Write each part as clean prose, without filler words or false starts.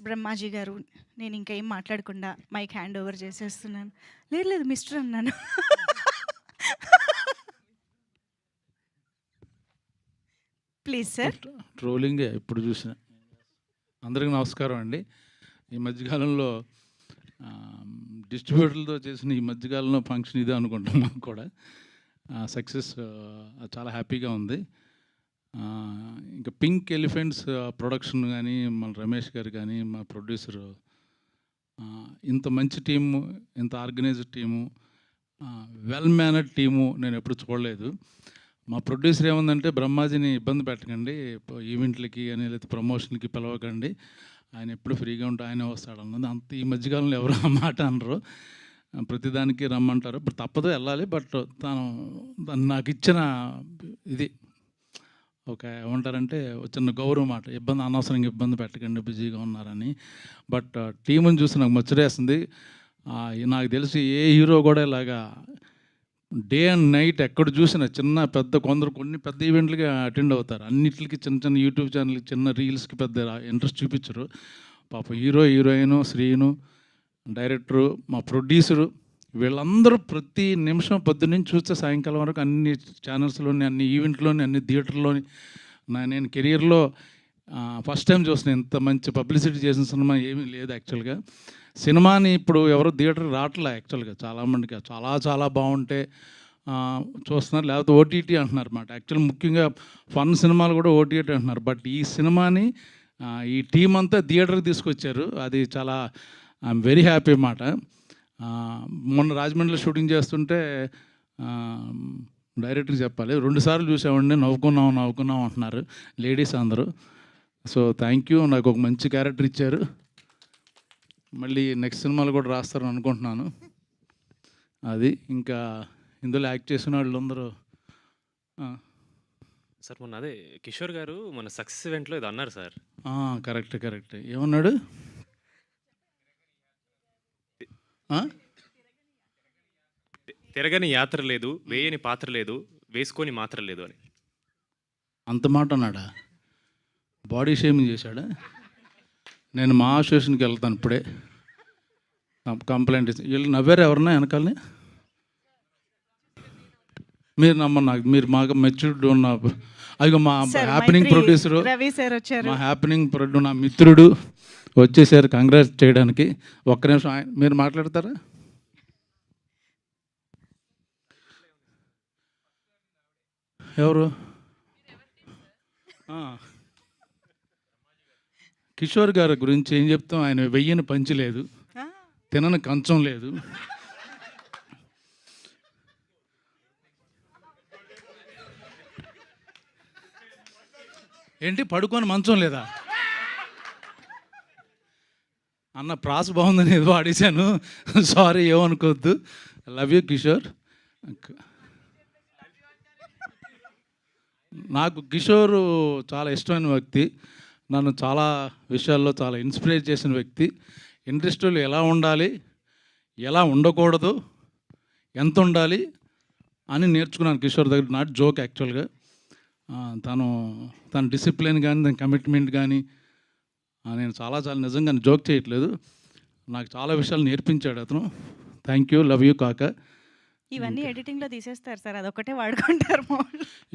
బ్రహ్మాజీ గారు, నేను ఇంకేం మాట్లాడకుండా మైక్ హ్యాండ్ ఓవర్ చేసేస్తున్నాను. లేదు లేదు మిస్టర్ అన్నాను. Please sir. ట్రోలింగే ఎప్పుడు చూసిన. అందరికీ నమస్కారం అండి. ఈ మధ్యకాలంలో డిస్ట్రిబ్యూటర్లతో చేసిన ఈ మధ్యకాలంలో ఫంక్షన్ ఇదే అనుకుంటాం. మాకు కూడా సక్సెస్ చాలా హ్యాపీగా ఉంది. ఇంకా పింక్ ఎలిఫెంట్స్ ప్రొడక్షన్ కానీ మన రమేష్ గారు కానీ మా ప్రొడ్యూసరు ఇంత మంచి టీము, ఇంత organised team, well mannered team నేను ఎప్పుడు చూడలేదు. మా ప్రొడ్యూసర్ ఏముందంటే, బ్రహ్మాజీని ఇబ్బంది పెట్టకండి, ఈవెంట్లకి అని లేదా ప్రమోషన్కి పిలవకండి, ఆయన ఎప్పుడు ఫ్రీగా ఉంటే ఆయనే వస్తాడు అన్నది. అంత ఈ మధ్యకాలంలో ఎవరు ఆ మాట అనరు, ప్రతిదానికి రమ్మంటారు. ఇప్పుడు తప్పదు వెళ్ళాలి. బట్ తను నాకు ఇచ్చిన ఇది ఒక ఏమంటారంటే చిన్న గౌరవం మాట, అనవసరంగా ఇబ్బంది పెట్టకండి, బిజీగా ఉన్నారని. బట్ టీముని చూసి నాకు ముచ్చటేస్తుంది. నాకు తెలిసి ఏ హీరో కూడా ఇలాగా డే అండ్ నైట్ ఎక్కడ చూసినా చిన్న పెద్ద కొన్ని పెద్ద ఈవెంట్లకి అటెండ్ అవుతారు. అన్నిటికి చిన్న చిన్న యూట్యూబ్ ఛానల్కి, చిన్న రీల్స్కి పెద్ద ఇంట్రెస్ట్ చూపించరు. పాప హీరోయిన్, శ్రీను, డైరెక్టరు, మా ప్రొడ్యూసరు, వీళ్ళందరూ ప్రతి నిమిషం పొద్దున్నుంచి చూస్తే సాయంకాలం వరకు అన్ని ఛానల్స్లోని, అన్ని ఈవెంట్లోని, అన్ని థియేటర్లోని నేను కెరియర్లో ఫస్ట్ టైం చూసిన ఇంత మంచి పబ్లిసిటీ చేసిన సినిమా ఏమీ లేదు. యాక్చువల్గా సినిమాని ఇప్పుడు ఎవరు థియేటర్ రావట్లే. యాక్చువల్గా చాలామందికి చాలా చాలా బాగుంటే చూస్తున్నారు, లేకపోతే ఓటీటీ అంటున్నారు అన్నమాట. యాక్చువల్ ముఖ్యంగా ఫన్ సినిమాలు కూడా ఓటీటీ అంటున్నారు. బట్ ఈ సినిమాని ఈ టీం అంతా థియేటర్కి తీసుకొచ్చారు. అది చాలా ఐఎమ్ వెరీ హ్యాపీ అన్నమాట. మొన్న రాజమండ్రిలో షూటింగ్ చేస్తుంటే డైరెక్టర్కి చెప్పాలి, 2 సార్లు చూసామండి, నవ్వుకున్నాం అంటున్నారు లేడీస్ అందరూ. సో థ్యాంక్ యూ, నాకు ఒక మంచి క్యారెక్టర్ ఇచ్చారు. మళ్ళీ నెక్స్ట్ సినిమాలు కూడా రాస్తారని అనుకుంటున్నాను. అది ఇంకా ఇందులో యాక్ట్ చేసిన వాళ్ళందరూ సార్ మొన్న అదే కిషోర్ గారు మన సక్సెస్ ఈవెంట్లో ఇది అన్నారు సార్. కరెక్ట్ ఏమన్నాడు? తిరగని యాత్ర లేదు, వేయని పాత్ర లేదు, వేసుకొని మాత్ర లేదు అని. అంత మాట అన్నాడా? బాడీ షేమింగ్ చేశాడా? నేను మా అసోసియేషన్కి వెళ్తాను ఇప్పుడే, కంప్లైంట్ ఇచ్చి. వీళ్ళు నవ్వారు ఎవరన్నా వెనకాలని? మీరు నాకు మీరు మాకు మెచ్యూర్డ్ ఉన్న అదిగో మా హ్యాపెనింగ్ ప్రొడ్యూసరు, మా హ్యాపెనింగ్ ప్రొడ్యూసర్, నా మిత్రుడు వచ్చేసారు కంగ్రాట్స్ చేయడానికి. ఒక్క నిమిషం మీరు మాట్లాడతారా? ఎవరు? కిషోర్ గారి గురించి ఏం చెప్తాం? ఆయన వెయ్యని పంచి లేదు, తినని కంచం లేదు, ఏంటి పడుకొని మంచం లేదా అన్న. ప్రాస బాగుందని ఏదో అడిగాను, సారీ ఏమనుకోవద్దు. Love you Kishore. నాకు కిషోర్ చాలా ఇష్టమైన వ్యక్తి, నన్ను చాలా విషయాల్లో చాలా ఇన్స్పైర్ చేసిన వ్యక్తి. ఇండస్ట్రీలో ఎలా ఉండాలి, ఎలా ఉండకూడదు, ఎంత ఉండాలి అని నేర్చుకున్నాను కిషోర్ దగ్గర. నాట్ జోక్ యాక్చువల్గా. తన డిసిప్లిన్ కానీ, తన కమిట్మెంట్ కానీ నేను చాలా నిజంగా జోక్ చేయట్లేదు, నాకు చాలా విషయాలు నేర్పించాడు అతను. థ్యాంక్ యూ, లవ్ యూ కాక. ఇవన్నీ ఎడిటింగ్లో తీసేస్తారు సార్, అదొకటే వాడుకుంటారు.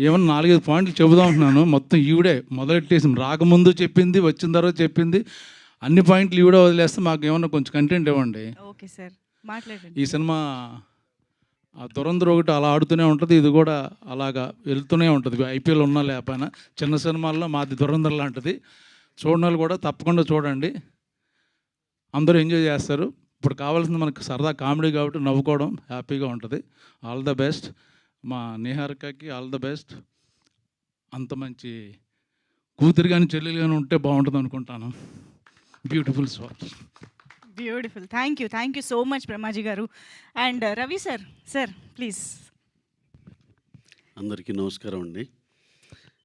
ఏమన్నా 4-5 పాయింట్లు చెబుదాం అంటున్నాను, మొత్తం ఈవిడే మొదలెట్టేసి, రాకముందు చెప్పింది, వచ్చిన తర్వాత చెప్పింది, అన్ని పాయింట్లు ఈవిడే వదిలేస్తే మాకు ఏమన్నా కొంచెం కంటెంట్ ఇవ్వండి. ఓకే సార్, మాట్లాడండి. ఈ సినిమా దురంధర్ ఒకటి అలా ఆడుతూనే ఉంటుంది, ఇది కూడా అలాగా వెళ్తూనే ఉంటుంది. ఐపీఎల్ ఉన్నా లేకపోయినా చిన్న సినిమాల్లో మాది దురంధర్ లాంటిది. చూడని వాళ్ళు కూడా తప్పకుండా చూడండి, అందరూ ఎంజాయ్ చేస్తారు. ఇప్పుడు కావాల్సింది మనకు సరదా కామెడీ కాబట్టి నవ్వుకోవడం, హ్యాపీగా ఉంటుంది. All the best. మా నిహారికకి ఆల్ ద బెస్ట్. అంత మంచి కూతురు కానీ చెల్లెలు కానీ ఉంటే బాగుంటుంది అనుకుంటాను. Beautiful sir, beautiful. Thank you so much Brahmaji గారు. And Ravi sir please. అందరికీ నమస్కారం అండి.